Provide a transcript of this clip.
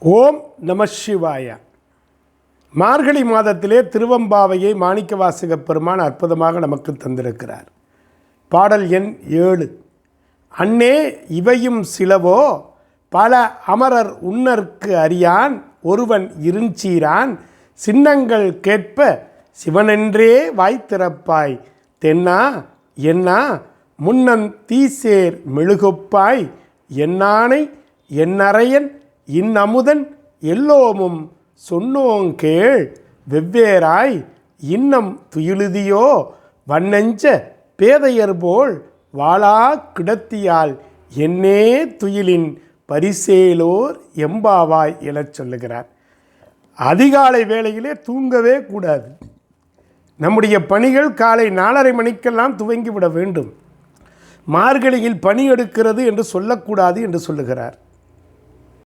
ஓம் நம சிவாய. மார்கழி மாதத்திலே திருவம்பாவையை மாணிக்கவாசக பெருமான் அற்புதமாக நமக்கு தந்திருக்கிறார். பாடல் எண் 7. அன்னே இவையும் சிலவோ பல அமரர் உன்னற்கு அறியான் ஒருவன் இருஞ்சீரான் சின்னங்கள் கேட்ப சிவனென்றே வாய்த்திறப்பாய் தென்னா என்னா முன்னன் தீசேர் மெழுகுப்பாய் என்னானை என்னறையன் இன்னமுதன் எல்லோமும் சொன்னோங்கேள் வெவ்வேறாய் இன்னம் துயிலுதியோ வண்ணெஞ்ச பேதையர்போல் வாளா கிடத்தியால் என்னே துயிலின் பரிசேலோர் எம்பாவாய் எனச் சொல்லுகிறார். அதிகாலை வேளையிலே தூங்கவே கூடாது. நம்முடைய பணிகள் காலை 4:30 மணிக்கெல்லாம் துவங்கிவிட வேண்டும். மார்கழியில் பணி எடுக்கிறது என்று சொல்லக்கூடாது என்று சொல்லுகிறார்.